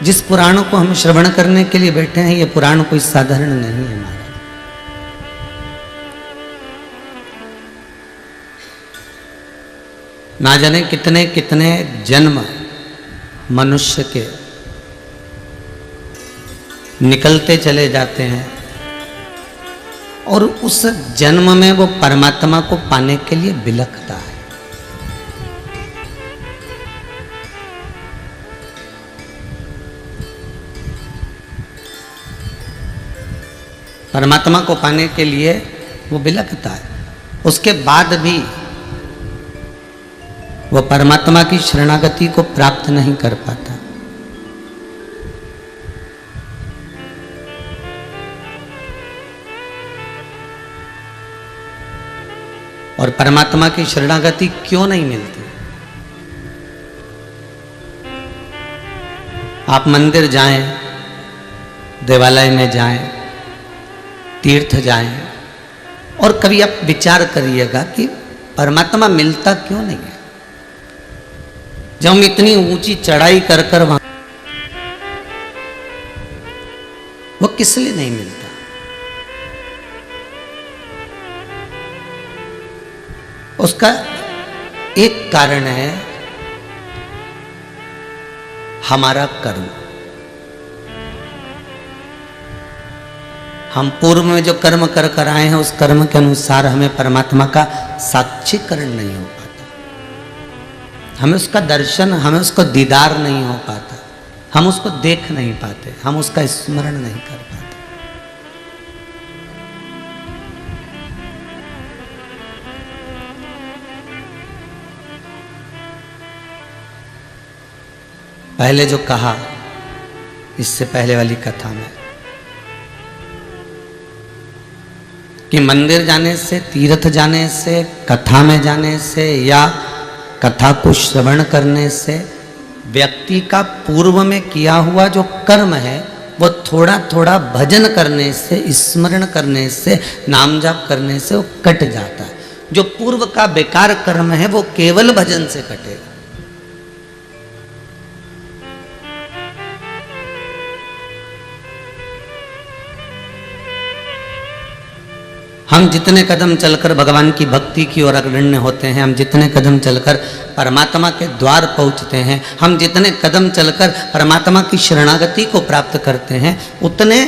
जिस पुराण को हम श्रवण करने के लिए बैठे हैं, ये पुराण कोई साधारण नहीं है महाराज। ना जाने कितने कितने जन्म मनुष्य के निकलते चले जाते हैं और उस जन्म में वो परमात्मा को पाने के लिए बिलखता है। परमात्मा को पाने के लिए वो बिलखता है। उसके बाद भी वो परमात्मा की शरणागति को प्राप्त नहीं कर पाता। और परमात्मा की शरणागति क्यों नहीं मिलती? आप मंदिर जाएं, देवालय में जाएं, तीर्थ जाएं, और कभी आप विचार करिएगा कि परमात्मा मिलता क्यों नहीं है। जब हम इतनी ऊंची चढ़ाई कर कर वहां, वो किस लिए नहीं मिलता? उसका एक कारण है हमारा कर्म। हम पूर्व में जो कर्म कर कर आए हैं, उस कर्म के अनुसार हमें परमात्मा का साक्षीकरण नहीं हो पाता, हमें उसका दर्शन, हमें उसको दीदार नहीं हो पाता, हम उसको देख नहीं पाते, हम उसका स्मरण नहीं कर पाते। पहले जो कहा, इससे पहले वाली कथा में, कि मंदिर जाने से, तीर्थ जाने से, कथा में जाने से या कथा को श्रवण करने से व्यक्ति का पूर्व में किया हुआ जो कर्म है वो थोड़ा थोड़ा भजन करने से, स्मरण करने से, नाम जाप करने से वो कट जाता है। जो पूर्व का बेकार कर्म है वो केवल भजन से कटेगा। हम जितने कदम चलकर भगवान की भक्ति की ओर अग्रण्य होते हैं, हम जितने कदम चलकर परमात्मा के द्वार पहुंचते हैं, हम जितने कदम चलकर परमात्मा की शरणागति को प्राप्त करते हैं, उतने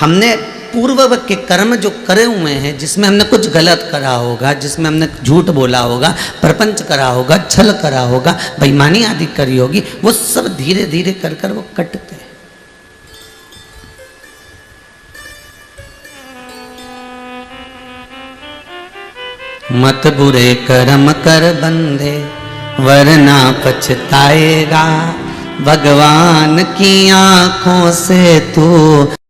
हमने पूर्व के कर्म जो करे हुए हैं, जिसमें हमने कुछ गलत करा होगा, जिसमें हमने झूठ बोला होगा, प्रपंच करा होगा, छल करा होगा, बेईमानी आदि करी होगी, वो सब धीरे धीरे कर कर वो कटते हैं। मत बुरे कर्म कर बंदे वरना पछताएगा, भगवान की आंखों से तू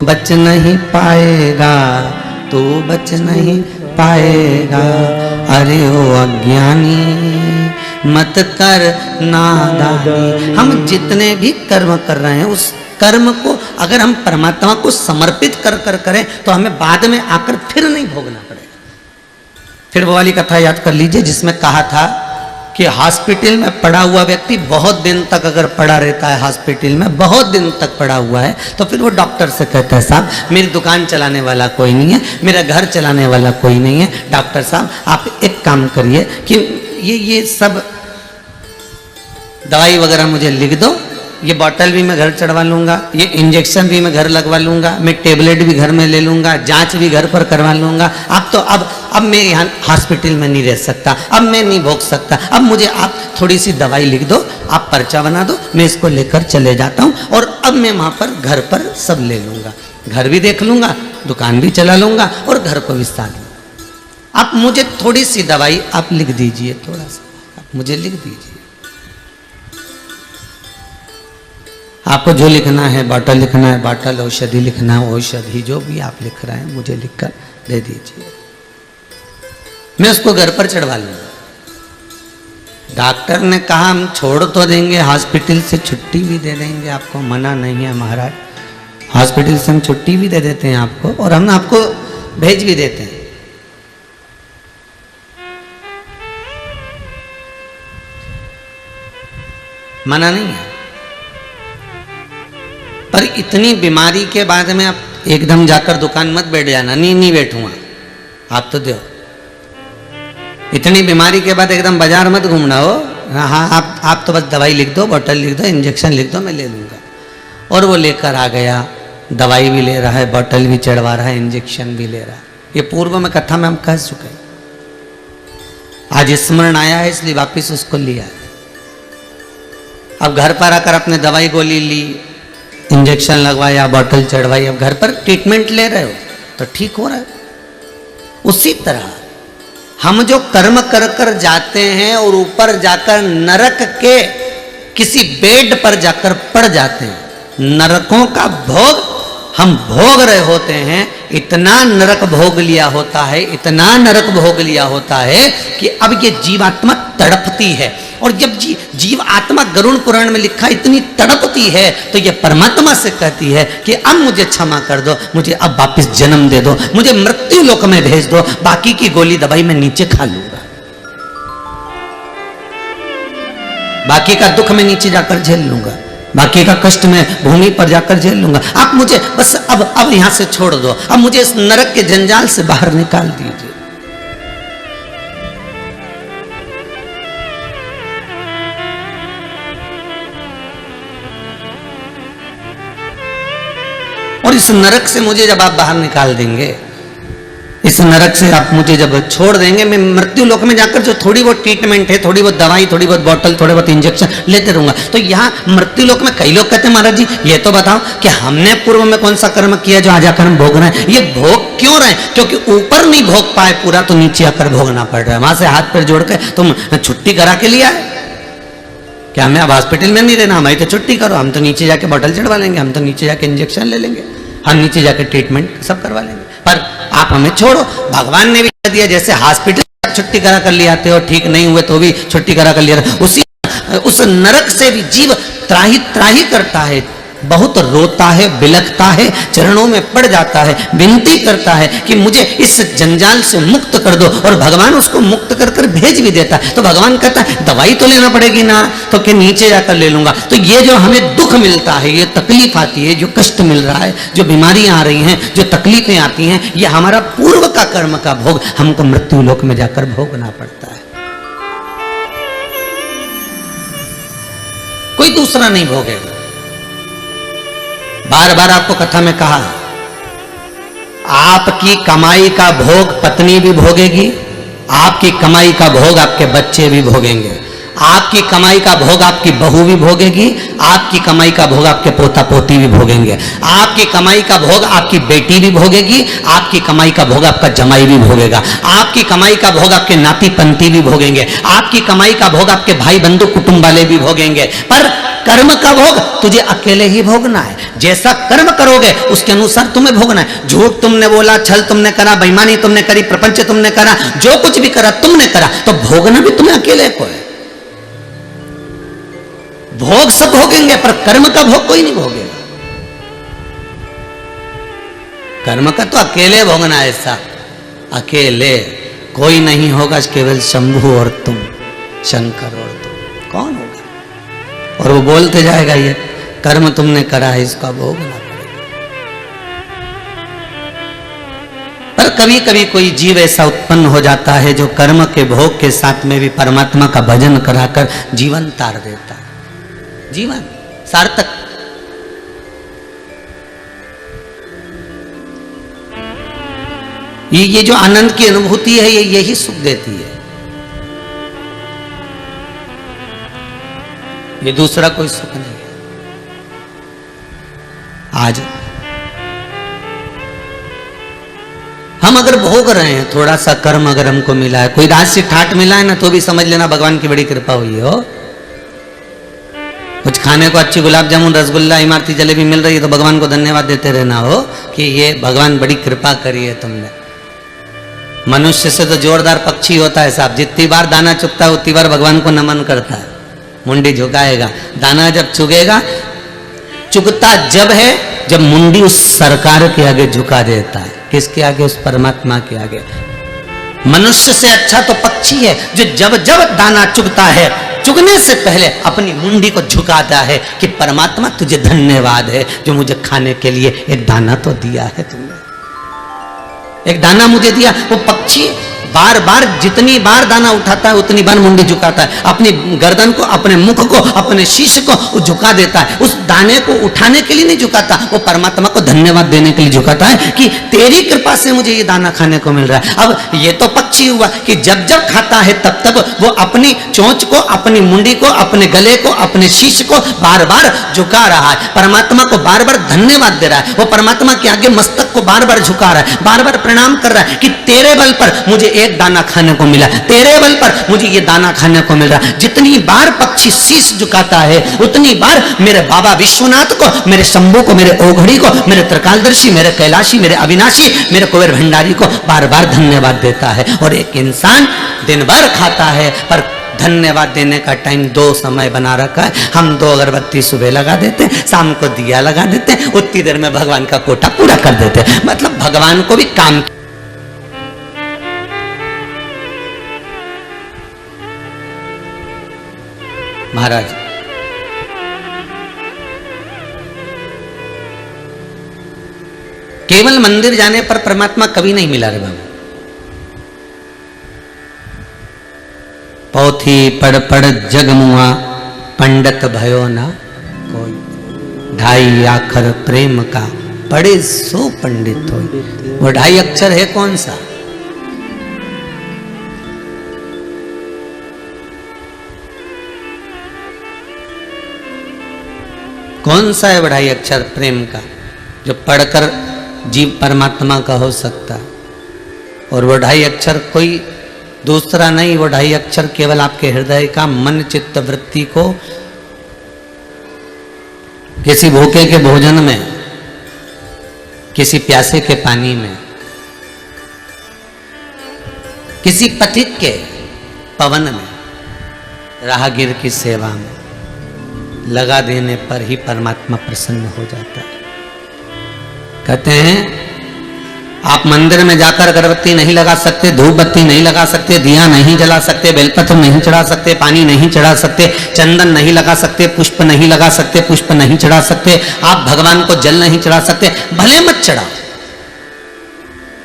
बच नहीं पाएगा, तू बच नहीं पाएगा। अरे ओ अज्ञानी मत कर नादानी। हम जितने भी कर्म कर रहे हैं, उस कर्म को अगर हम परमात्मा को समर्पित कर कर करें तो हमें बाद में आकर फिर नहीं भोगना पड़ेगा। फिर वो वाली कथा याद कर लीजिए जिसमें कहा था कि हॉस्पिटल में पड़ा हुआ व्यक्ति बहुत दिन तक अगर पड़ा रहता है, हॉस्पिटल में बहुत दिन तक पड़ा हुआ है, तो फिर वो डॉक्टर से कहता है, साहब मेरी दुकान चलाने वाला कोई नहीं है, मेरा घर चलाने वाला कोई नहीं है, डॉक्टर साहब आप एक काम करिए कि ये सब दवाई वगैरह मुझे लिख दो, ये बॉटल भी मैं घर चढ़वा लूँगा, ये इंजेक्शन भी मैं घर लगवा लूँगा, मैं टेबलेट भी घर में ले लूँगा, जांच भी घर पर करवा लूँगा। आप तो अब मैं यहाँ हॉस्पिटल में नहीं रह सकता, अब मैं नहीं भोग सकता, अब मुझे आप थोड़ी सी दवाई लिख दो, आप पर्चा बना दो, मैं इसको लेकर चले जाता हूँ और अब मैं वहाँ पर घर पर सब ले लूँगा, घर भी देख लूँगा, दुकान भी चला लूँगा और घर को भी साथ लूँगा। आप मुझे थोड़ी सी दवाई आप लिख दीजिए, थोड़ा सा आप मुझे लिख दीजिए। आपको जो लिखना है, बॉटल लिखना है बॉटल, औषधि लिखना है औषधि, जो भी आप लिख रहे हैं मुझे लिखकर दे दीजिए, मैं उसको घर पर चढ़वा लूँगा। डॉक्टर ने कहा हम छोड़ तो देंगे, हॉस्पिटल से छुट्टी भी दे देंगे, आपको मना नहीं है महाराज, हॉस्पिटल से हम छुट्टी भी दे देते हैं आपको और हम आपको भेज भी देते हैं। मना नहीं है। पर इतनी बीमारी के बाद में आप एकदम जाकर दुकान मत बैठ जाना, नहीं बैठूंगा, आप तो दो। इतनी बीमारी के बाद एकदम बाजार मत घूमना हो। हाँ, आप तो बस दवाई लिख दो, बोतल लिख दो, इंजेक्शन लिख दो, मैं ले लूँगा। और वो लेकर आ गया, दवाई भी ले रहा है, बोतल भी चढ़वा रहा है, इंजेक्शन भी ले रहा है। ये पूर्व में कथा में हम कह चुके हैं, आज स्मरण आया है इसलिए वापिस उसको लिया। अब घर पर आकर अपने दवाई गोली ली, इंजेक्शन लगवाया, बोतल चढ़वाई, अब घर पर ट्रीटमेंट ले रहे हो तो ठीक हो रहा है। उसी तरह हम जो कर्म कर कर जाते हैं और ऊपर जाकर नरक के किसी बेड पर जाकर पड़ जाते हैं, नरकों का भोग हम भोग रहे होते हैं। इतना नरक भोग लिया होता है, इतना नरक भोग लिया होता है कि अब ये जीवात्मा तड़पती है। और जब जीव आत्मा गरुड़ पुराण में लिखा इतनी तड़पती है तो ये परमात्मा से कहती है कि अब मुझे क्षमा कर दो, मुझे अब वापस जन्म दे दो, मुझे मृत्यु लोक में भेज दो, बाकी की गोली दवाई मैं नीचे खा लूंगा, बाकी का दुख मैं नीचे जाकर झेल लूंगा, बाकी का कष्ट मैं भूमि पर जाकर झेल लूंगा। आप मुझे बस अब यहां से छोड़ दो, अब मुझे इस नरक के जंजाल से बाहर निकाल दीजिए। और इस नरक से मुझे जब आप बाहर निकाल देंगे, इस नरक से आप मुझे जब छोड़ देंगे, मैं मृत्यु लोक में जाकर जो थोड़ी बहुत ट्रीटमेंट है, थोड़ी बहुत दवाई, थोड़ी बहुत बोतल, थोड़े बहुत इंजेक्शन लेते रहूंगा। तो यहाँ मृत्यु लोक में कई लोग कहते हैं महाराज जी ये तो बताओ कि हमने पूर्व में कौन सा कर्म किया जो आज आकर हम भोग रहे हैं। ये भोग क्यों रहे? क्योंकि ऊपर नहीं भोग पाए पूरा तो नीचे आकर भोगना पड़ रहा है। वहां से हाथ पैर जोड़ कर तुम छुट्टी करा के लिया है क्या? हमें अब हॉस्पिटल में नहीं रहना, हमारी तो छुट्टी करो, हम तो नीचे जाके बोतल चढ़वा लेंगे, हम तो नीचे जाके इंजेक्शन ले लेंगे, हम नीचे जाके ट्रीटमेंट सब करवा लेंगे। पर आप हमें छोड़ो। भगवान ने भी कह दिया जैसे हॉस्पिटल छुट्टी करा कर ले आते हो, ठीक नहीं हुए तो भी छुट्टी करा कर लिया, उस नरक से भी जीव त्राही त्राही करता है, बहुत रोता है, बिलखता है, चरणों में पड़ जाता है, विनती करता है कि मुझे इस जंजाल से मुक्त कर दो। और भगवान उसको मुक्त कर कर भेज भी देता है। तो भगवान कहता है दवाई तो लेना पड़ेगी ना, तो क्या नीचे जाकर ले लूंगा। तो ये जो हमें दुख मिलता है, ये तकलीफ आती है, जो कष्ट मिल रहा है, जो बीमारियां आ रही हैं, जो तकलीफें आती हैं, ये हमारा पूर्व का कर्म का भोग हमको मृत्यु लोक में जाकर भोगना पड़ता है। कोई दूसरा नहीं भोगेगा। बार बार आपको कथा में कहा, आपकी कमाई का भोग पत्नी भी भोगेगी, आपकी कमाई का भोग आपके बच्चे भी भोगेंगे, आपकी कमाई का भोग आपकी बहू भी भोगेगी, आपकी कमाई का भोग आपके पोता पोती भी भोगेंगे, आपकी कमाई का भोग आपकी बेटी भी भोगेगी, आपकी कमाई का भोग आपका जमाई भी भोगेगा, आपकी कमाई का भोग आपके नाती पंती भी भोगेंगे, आपकी कमाई का भोग आपके भाई बंधु कुटुंब वाले भी भोगेंगे। पर कर्म का भोग तुझे अकेले ही भोगना है। जैसा कर्म करोगे उसके अनुसार तुम्हें भोगना है। झूठ तुमने बोला, छल तुमने करा, बेईमानी तुमने करी, प्रपंच तुमने करा, जो कुछ भी करा तुमने करा, तो भोगना भी तुम्हें अकेले को है। भोग सब भोगेंगे पर कर्म का भोग कोई नहीं भोगेगा। कर्म का तो अकेले भोगना है, ऐसा अकेले कोई नहीं होगा, केवल शंभु और तुम, शंकर और तुम, कौन होगा? और वो बोलते जाएगा ये कर्म तुमने करा है, इसका भोगना पड़ेगा। पर कभी कभी कोई जीव ऐसा उत्पन्न हो जाता है जो कर्म के भोग के साथ में भी परमात्मा का भजन कराकर जीवन तार देता है, जीवन सार्थक। ये जो आनंद की अनुभूति है, ये यही सुख देती है, ये दूसरा कोई सुख नहीं है। आज हम अगर भोग रहे हैं, थोड़ा सा कर्म अगर हमको मिला है, कोई राज से ठाट मिला है ना, तो भी समझ लेना भगवान की बड़ी कृपा हुई हो। कुछ खाने को अच्छी गुलाब जामुन, रसगुल्ला, इमारती जलेबी मिल रही है तो भगवान को धन्यवाद देते रहना हो कि ये भगवान बड़ी कृपा करी है तुमने। मनुष्य से तो जोरदार पक्षी होता है साहब, जितनी बार दाना चुगता है उतनी बार भगवान को नमन करता है, मुंडी झुकाएगा। दाना जब चुगेगा, चुगता जब है जब मुंडी उस सरकार के आगे झुका देता है। किसके आगे? उस परमात्मा के आगे। मनुष्य से अच्छा तो पक्षी है जो जब जब दाना चुगता है चुगने से पहले अपनी मुंडी को झुकाता है कि परमात्मा तुझे धन्यवाद है जो मुझे खाने के लिए एक दाना तो दिया है तुमने, एक दाना मुझे दिया। वो पक्षी बार बार जितनी बार दाना उठाता है उतनी बार मुंडी झुकाता है, अपनी गर्दन को, अपने मुख को, अपने शीश को वो झुका देता है। उस दाने को उठाने के लिए नहीं झुकाता, वो परमात्मा को धन्यवाद देने के लिए झुकाता है कि तेरी कृपा से मुझे ये दाना खाने को मिल रहा है। अब ये तो पक्षी हुआ कि जब जब खाता है तब तब वो अपनी चोंच को, अपनी मुंडी को, अपने गले को, अपने शीश को बार बार झुका रहा है, परमात्मा को बार बार धन्यवाद दे रहा है। वो परमात्मा के आगे मस्तक को बार बार झुका रहा है, बार बार प्रणाम कर रहा है कि तेरे बल पर मुझे एक दाना खाने को मिला, तेरे बल पर मुझे ये दाना खाने को मिल रहा। जितनी बार पक्षी शीश झुकाता है उतनी बार मेरे बाबा विश्वनाथ को, मेरे शंभू को, मेरे ओघड़ी को, मेरे त्रिकालदर्शी, मेरे कैलाशी, मेरे अविनाशी, मेरे कुबेर भंडारी को बार बार धन्यवाद देता है। और एक इंसान दिन भर खाता है पर धन्यवाद देने का टाइम 2 समय बना रखा है। हम 2 अगरबत्ती सुबह लगा देते हैं, शाम को दिया लगा देते हैं, उतनी देर में भगवान का कोटा पूरा कर देते हैं। मतलब भगवान को भी काम। महाराज केवल मंदिर जाने पर परमात्मा कभी नहीं मिला रे बाबा। पोथी पढ़ पढ़ जगमुआ पंडित भयो ना कोई, 2.5 अक्षर प्रेम का पढ़े सो पंडित हो। वो 2.5 अक्षर है कौन सा? कौन सा है 2.5 अक्षर प्रेम का जो पढ़कर जीव परमात्मा का हो सकता है? और वो 2.5 अक्षर कोई दूसरा नहीं, वो 2.5 अक्षर केवल आपके हृदय का मन चित्त वृत्ति को किसी भूखे के भोजन में, किसी प्यासे के पानी में, किसी पथिक के पवन में, राहगीर की सेवा में लगा देने पर ही परमात्मा प्रसन्न हो जाता है। कहते हैं आप मंदिर में जाकर अगरबत्ती नहीं लगा सकते, धूप बत्ती नहीं लगा सकते, दिया नहीं जला सकते, बेलपत्र नहीं चढ़ा सकते, पानी नहीं चढ़ा सकते, चंदन नहीं लगा सकते, पुष्प नहीं लगा सकते, पुष्प नहीं चढ़ा सकते, आप भगवान को जल नहीं चढ़ा सकते। भले मत चढ़ाओ,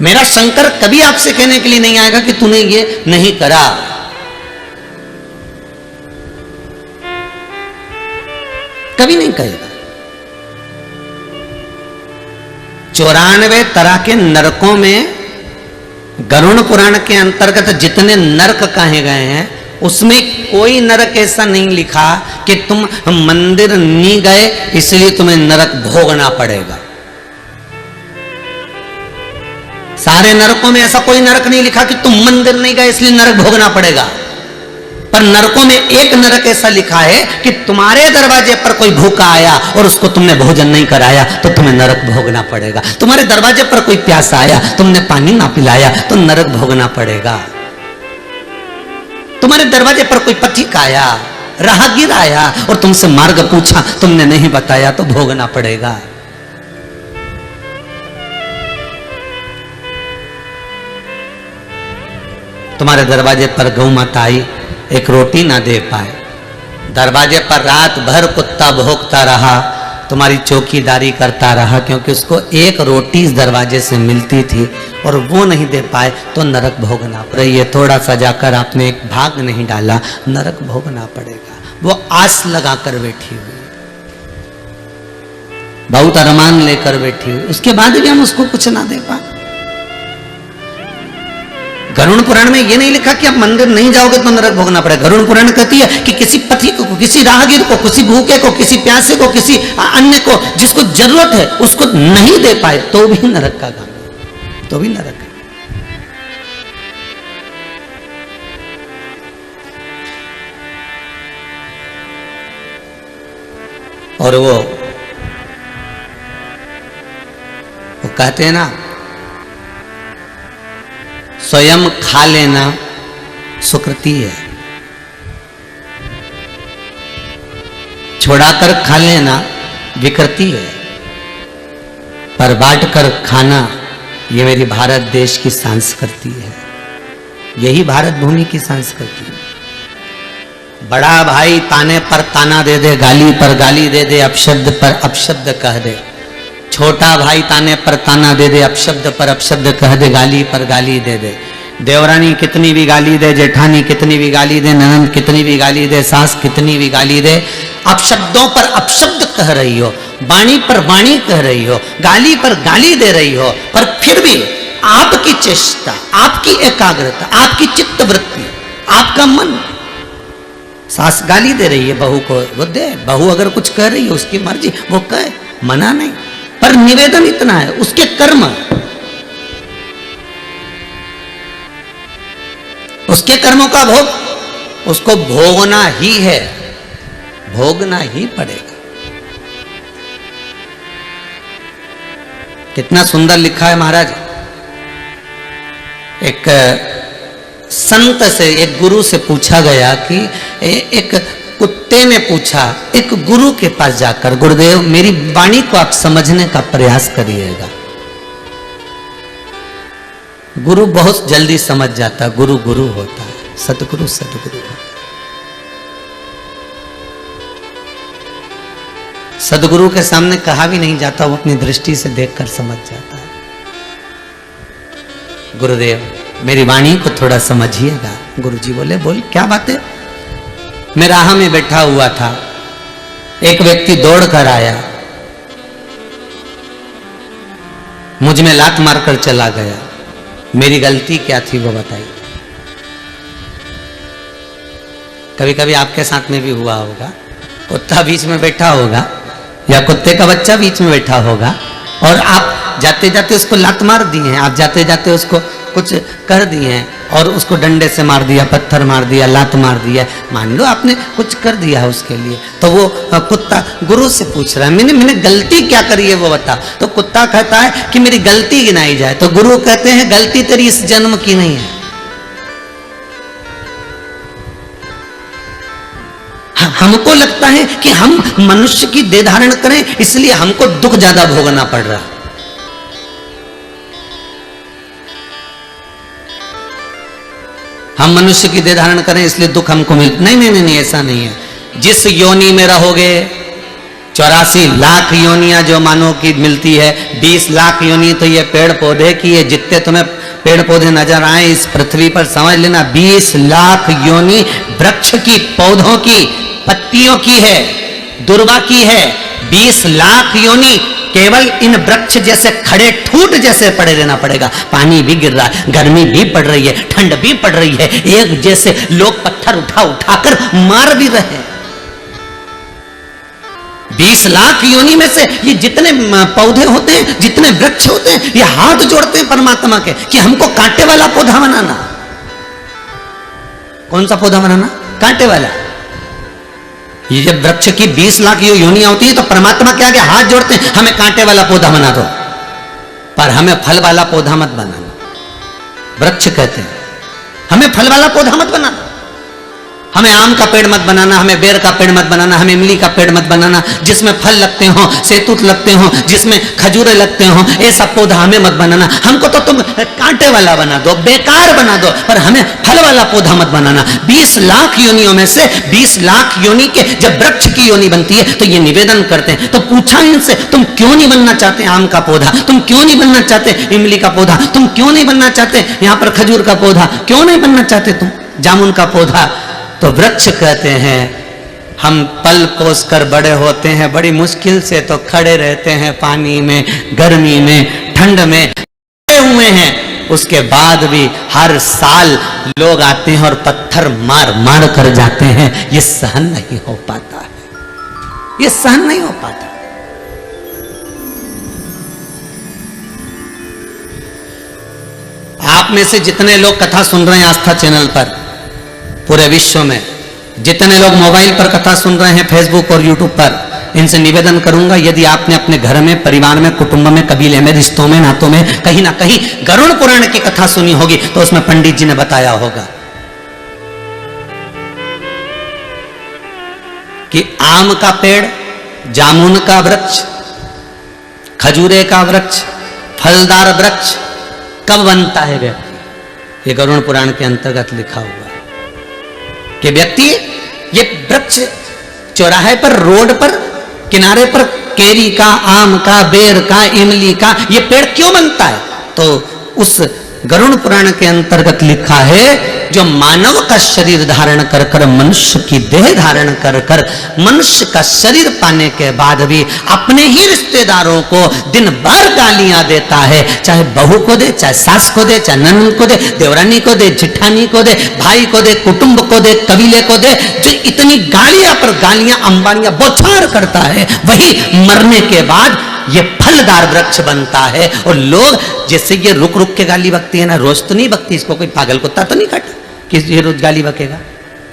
मेरा शंकर कभी आपसे कहने के लिए नहीं आएगा कि तूने ये नहीं करा। कभी नहीं कहेगा। 94 तरह के नरकों में गरुड़ पुराण के अंतर्गत जितने नरक कहे गए हैं उसमें कोई नरक ऐसा नहीं लिखा कि तुम मंदिर नहीं गए इसलिए तुम्हें नरक भोगना पड़ेगा। सारे नरकों में ऐसा कोई नरक नहीं लिखा कि तुम मंदिर नहीं गए इसलिए नरक भोगना पड़ेगा। पर नरकों में एक नरक ऐसा लिखा है कि तुम्हारे दरवाजे पर कोई भूखा आया और उसको तुमने भोजन नहीं कराया तो तुम्हें नरक भोगना पड़ेगा। तुम्हारे दरवाजे पर कोई प्यासा आया, तुमने पानी ना पिलाया तो नरक भोगना पड़ेगा। तुम्हारे दरवाजे पर कोई पथिक आया, राहगीर आया और तुमसे मार्ग पूछा, तुमने नहीं बताया तो भोगना पड़ेगा। तुम्हारे दरवाजे पर गौ माता आई, एक रोटी ना दे पाए, दरवाजे पर रात भर कुत्ता भौंकता रहा, तुम्हारी चौकीदारी करता रहा क्योंकि उसको एक रोटी इस दरवाजे से मिलती थी और वो नहीं दे पाए तो नरक भोगना पड़ेगा। थोड़ा सा जाकर आपने एक भाग नहीं डाला, नरक भोगना पड़ेगा। वो आस लगाकर बैठी हुई, बहुत अरमान लेकर बैठी हुई, उसके बाद भी हम उसको कुछ ना दे पाए। गरुड़ पुराण में ये नहीं लिखा कि आप मंदिर नहीं जाओगे तो नरक भोगना पड़ेगा। गरुड़ पुराण कहती है कि किसी पथिक को, किसी राहगीर को, किसी भूखे को, किसी प्यासे को, किसी अन्य को जिसको जरूरत है उसको नहीं दे पाए तो भी नरक का काम, तो भी नरक है। और वो कहते हैं ना, स्वयं खा लेना सुकृति है, छोड़ाकर खा लेना विकृति है, पर बांट कर खाना ये मेरी भारत देश की संस्कृति है। यही भारत भूमि की संस्कृति है। बड़ा भाई ताने पर ताना दे दे, गाली पर गाली दे दे, अपशब्द पर अपशब्द कह दे। छोटा भाई ताने पर ताना दे दे, अपशब्द पर अपशब्द कह दे, गाली पर गाली दे दे। देवरानी कितनी भी गाली दे, जेठानी कितनी भी गाली दे, ननंद कितनी भी गाली दे, सास कितनी भी गाली दे, अपशब्दों पर अपशब्द कह रही हो, वाणी पर वाणी कह रही हो, गाली पर गाली दे रही हो, पर फिर भी आपकी चेष्टा, आपकी एकाग्रता, आपकी चित्त वृत्ति, आपका मन, सास गाली दे रही है बहू को, वो दे। बहू अगर कुछ कह रही है उसकी मर्जी, वो कहे, मना नहीं। पर निवेदन इतना है, उसके कर्म, उसके कर्मों का भोग उसको भोगना ही है, भोगना ही पड़ेगा। कितना सुंदर लिखा है महाराज। एक संत से, एक गुरु से पूछा गया कि एक कुत्ते ने पूछा एक गुरु के पास जाकर, गुरुदेव मेरी वाणी को आप समझने का प्रयास करिएगा। गुरु बहुत जल्दी समझ जाता, गुरु गुरु होता है, सतगुरु सतगुरु होता है। सदगुरु के सामने कहा भी नहीं जाता, वो अपनी दृष्टि से देखकर समझ जाता है। गुरुदेव मेरी वाणी को थोड़ा समझिएगा। गुरुजी बोले, बोल क्या बात है। मैं राह में बैठा हुआ था, एक व्यक्ति दौड़ कर आया, मुझ में लात मारकर चला गया। मेरी गलती क्या थी वो बताइए। कभी कभी आपके साथ में भी हुआ होगा, कुत्ता बीच में बैठा होगा या कुत्ते का बच्चा बीच में बैठा होगा और आप जाते जाते उसको लात मार दी है, आप जाते जाते उसको कुछ कर दिए हैं और उसको डंडे से मार दिया, पत्थर मार दिया, लात मार दिया, मान लो आपने कुछ कर दिया है उसके लिए। तो वो कुत्ता गुरु से पूछ रहा है, मैंने गलती क्या करी है वो बता। तो कुत्ता कहता है कि मेरी गलती गिनाई जाए। तो गुरु कहते हैं गलती तेरी इस जन्म की नहीं है। हमको लगता है कि हम मनुष्य की देह धारण करें, इसलिए हमको दुख ज्यादा भोगना पड़ रहा है। हम मनुष्य की देह धारण करें इसलिए दुख हमको मिल, नहीं नहीं नहीं, ऐसा नहीं है। जिस योनि में रहोगे, 84 लाख योनियां जो मानव की मिलती है, 20 लाख योनि तो ये पेड़ पौधे की है। जितने तुम्हें पेड़ पौधे नजर आए इस पृथ्वी पर, समझ लेना 20 लाख योनि वृक्ष की, पौधों की, पत्तियों की है, दुर्वा की है। 20 लाख योनि केवल इन वृक्ष जैसे खड़े ठूट जैसे पड़े रहना पड़ेगा। पानी भी गिर रहा है, गर्मी भी पड़ रही है, ठंड भी पड़ रही है, एक जैसे लोग पत्थर उठा उठाकर मार भी रहे हैं। 20 लाख योनि में से ये जितने पौधे होते हैं, जितने वृक्ष होते हैं, ये हाथ जोड़ते हैं परमात्मा के कि हमको कांटे वाला पौधा बनाना। कौन सा पौधा बनाना? कांटे वाला। ये जब वृक्ष की 20 लाख योनियां होती है तो परमात्मा क्या क्या हाथ जोड़ते हैं, हमें कांटे वाला पौधा बना दो, पर हमें फल वाला पौधा मत बनाना। वृक्ष कहते हैं हमें फल वाला पौधा मत बनाना, हमें आम का पेड़ मत बनाना, हमें बेर का पेड़ मत बनाना, हमें इमली का पेड़ मत बनाना, जिसमें फल लगते हो, सेतूत लगते हो, जिसमें खजूरे लगते हो, ऐसा पौधा हमें मत बनाना। हमको तो तुम कांटे वाला बना दो, बेकार बना दो, पर हमें फल वाला पौधा मत बनाना। 20 लाख योनियों में से 20 लाख योनि के जब वृक्ष की योनि बनती है तो ये निवेदन करते हैं। तो पूछा इनसे, तुम क्यों नहीं बनना चाहते आम का पौधा, तुम क्यों नहीं बनना चाहते इमली का पौधा, तुम क्यों नहीं बनना चाहते यहाँ पर खजूर का पौधा, क्यों नहीं बनना चाहते तुम जामुन का पौधा? तो वृक्ष कहते हैं हम पल पोस कर बड़े होते हैं, बड़ी मुश्किल से तो खड़े रहते हैं, पानी में, गर्मी में, ठंड में खड़े हुए हैं, उसके बाद भी हर साल लोग आते हैं और पत्थर मार मार कर जाते हैं। ये सहन नहीं हो पाता है, ये सहन नहीं हो पाता। आप में से जितने लोग कथा सुन रहे हैं आस्था चैनल पर, पूरे विश्व में जितने लोग मोबाइल पर कथा सुन रहे हैं, फेसबुक और यूट्यूब पर, इनसे निवेदन करूंगा, यदि आपने अपने घर में, परिवार में, कुटुंब में, कबीले में, रिश्तों में, नातों में कहीं ना कहीं गरुड़ पुराण की कथा सुनी होगी तो उसमें पंडित जी ने बताया होगा कि आम का पेड़, जामुन का वृक्ष, खजूरे का वृक्ष, फलदार वृक्ष कब बनता है व्यक्ति। ये गरुड़ पुराण के अंतर्गत लिखा हुआ कि व्यक्ति ये वृक्ष चौराहे पर, रोड पर, किनारे पर केरी का, आम का, बेर का, इमली का ये पेड़ क्यों बनता है? तो उस गरुड़ पुराण के अंतर्गत लिखा है, जो मानव का शरीर धारण कर कर, मनुष्य की देह धारण कर कर, मनुष्य का शरीर पाने के बाद भी अपने ही रिश्तेदारों को दिन भर गालियां देता है, चाहे बहू को दे, चाहे सास को दे, चाहे ननद को दे, देवरानी को दे, जिठानी को दे, भाई को दे, कुटुंब को दे, कबीले को दे, जो इतनी गालियां पर गालियां अंबालियां बौछार करता है, वही मरने के बाद ये फलदार वृक्ष बनता है। और लोग जैसे ये रुक रुक के गाली बकती है ना, रोज तो नहीं बकती, इसको कोई पागल कुत्ता तो नहीं काटा कि ये रोज गाली बकेगा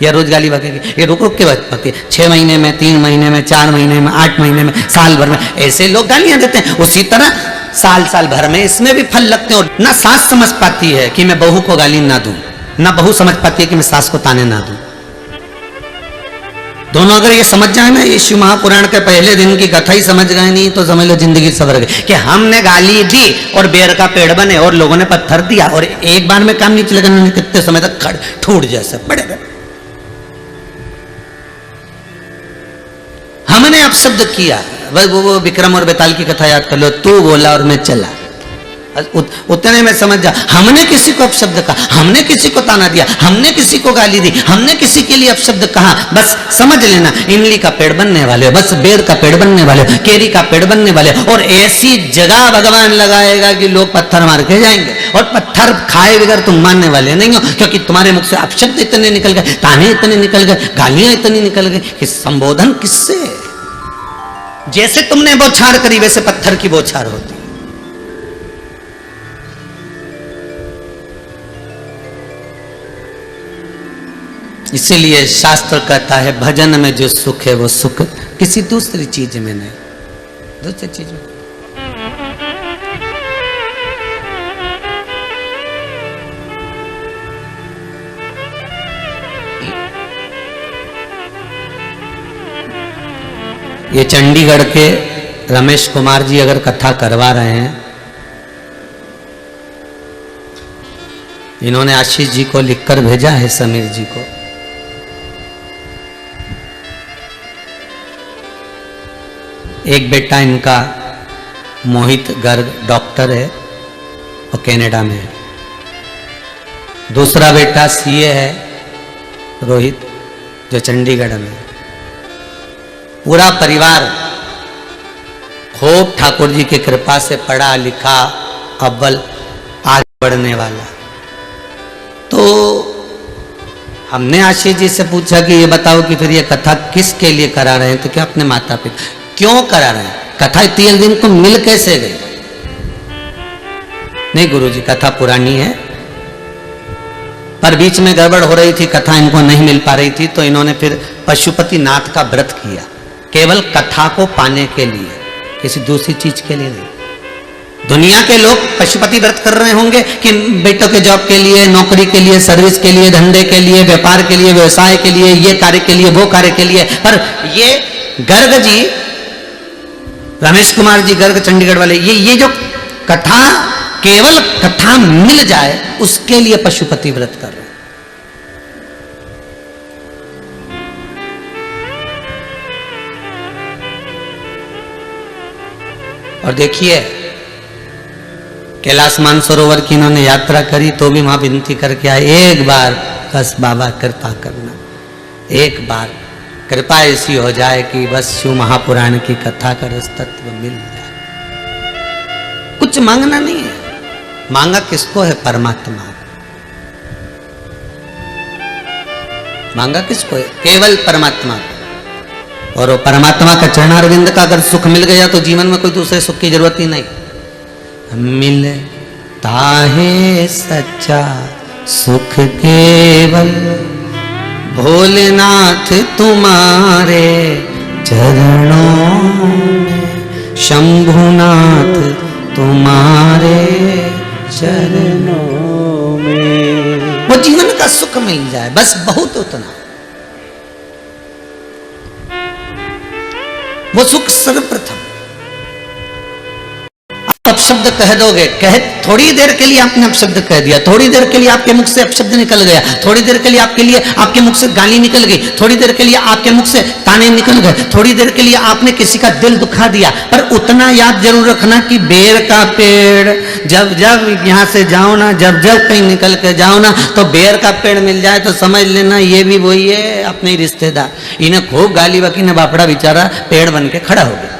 या रोज गाली बकेगी, ये रुक रुक के बकती है। 6 महीने में, 3 महीने में, 4 महीने में, 8 महीने में, साल भर में, ऐसे लोग गालियां देते हैं। उसी तरह साल साल भर में इसमें भी फल लगते हैं। और ना सास समझ पाती है कि मैं बहू को गाली ना दूं, ना बहू समझ पाती है कि मैं सास को ताने ना दूं। दोनों अगर ये समझ जाए ना, ये शिव महापुराण के पहले दिन की कथा ही समझ गए नहीं तो समझ लो जिंदगी सवर गई। कि हमने गाली दी और बेर का पेड़ बने और लोगों ने पत्थर दिया और एक बार में काम नहीं चलेगा, कितने समय तक खड़ ठूट जैसे बड़े बड़े। हमने अपशब्द किया, वो विक्रम और बेताल की कथा याद कर लो, तू बोला और मैं चला, उतने में समझ जा। हमने किसी को अपशब्द कहा, हमने किसी को ताना दिया, हमने किसी को गाली दी, हमने किसी के लिए अपशब्द कहा, बस समझ लेना इमली का पेड़ बनने वाले हो, बस बेर का पेड़ बनने वाले हो, केरी का पेड़ बनने वाले हो। और ऐसी जगह भगवान लगाएगा कि लोग पत्थर मार के जाएंगे, और पत्थर खाए बगैर तुम मानने वाले नहीं हो, क्योंकि तुम्हारे मुख से अपशब्द इतने निकल गए, ताने इतने निकल गए, गालियां इतनी निकल गई कि संबोधन किससे? जैसे तुमने बौछार करी वैसे पत्थर की बौछार होती। इसीलिए शास्त्र कहता है, भजन में जो सुख है वो सुख किसी दूसरी चीज में नहीं, दूसरी चीज में। ये चंडीगढ़ के रमेश कुमार जी अगर कथा करवा रहे हैं, इन्होंने आशीष जी को लिखकर भेजा है, समीर जी को। एक बेटा इनका मोहित गर्ग डॉक्टर है, वो कनाडा में है। दूसरा बेटा सीए है, रोहित, जो चंडीगढ़ में है। पूरा परिवार खूब ठाकुर जी की कृपा से पढ़ा लिखा, अव्वल आगे बढ़ने वाला। तो हमने आशीष जी से पूछा कि ये बताओ कि फिर ये कथा किसके लिए करा रहे हैं? तो क्या अपने माता पिता क्यों करा रहे हैं? कथा 3 दिन को मिल कैसे गई? नहीं गुरुजी, कथा पुरानी है, पर बीच में गड़बड़ हो रही थी, कथा इनको नहीं मिल पा रही थी, तो इन्होंने फिर पशुपति नाथ का व्रत किया, केवल कथा को पाने के लिए, किसी दूसरी चीज के लिए नहीं। दुनिया के लोग पशुपति व्रत कर रहे होंगे कि बेटों के जॉब के लिए, नौकरी के लिए, सर्विस के लिए, धंधे के लिए, व्यापार के लिए, व्यवसाय के लिए, ये कार्य के लिए, वो कार्य के लिए। पर ये गर्ग जी, रमेश कुमार जी गर्ग चंडीगढ़ वाले, ये जो कथा, केवल कथा मिल जाए उसके लिए पशुपति व्रत कर रहे हैं। और देखिए, कैलाश मानसरोवर की इन्होंने यात्रा करी तो भी वहां विनती करके आए, एक बार बस बाबा कृपा करना, एक बार कृपा ऐसी हो जाए कि बस शिव महापुराण की कथा का रस तत्व मिल जाए। कुछ मांगना नहीं है, मांगा किसको है? परमात्मा। मांगा किसको है? केवल परमात्मा। और वो परमात्मा का चरणारविंद का अगर सुख मिल गया तो जीवन में कोई दूसरे सुख की जरूरत ही नहीं। मिलता है सच्चा सुख केवल भोलेनाथ तुम्हारे चरणों में, शंभुनाथ तुम्हारे चरणों में। वो जीवन का सुख मिल जाए बस, बहुत उतना। वो सुख सर्वप्रथम। अपशब्द कह दोगे, कह थोड़ी देर के लिए आपने अपशब्द कह दिया, थोड़ी देर के लिए आपके मुख से अपशब्द निकल गया, थोड़ी देर के लिए आपके मुख से गाली निकल गई, थोड़ी देर के लिए आपके मुख से ताने निकल गए, थोड़ी देर के लिए आपने किसी का दिल दुखा दिया, पर उतना याद जरूर रखना कि बेर का पेड़ जब जब यहाँ से जाओ ना, जब जब कहीं निकल के जाओ ना, तो बेर का पेड़ मिल जाए तो समझ लेना ये भी वही है, अपने ही रिश्तेदार। इन्हें खूब गाली बकी ने बापड़ा बेचारा पेड़ बन के खड़ा हो गया।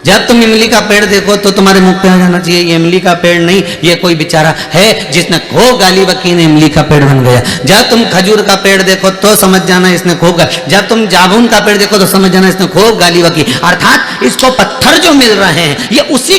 जब तुम इमली का पेड़ देखो तो तुम्हारे मुख पे आ जाना चाहिए ये इमली का पेड़ नहीं, ये कोई बेचारा है जिसने खूब गाली बकी ने इमली का पेड़ बन गया। जब तुम खजूर का पेड़ देखो तो समझ जाना इसने खूब जब तुम जामुन का पेड़ देखो तो समझ जाना इसने खूब गाली बकी। अर्थात इसको पत्थर जो मिल रहे हैं ये उसी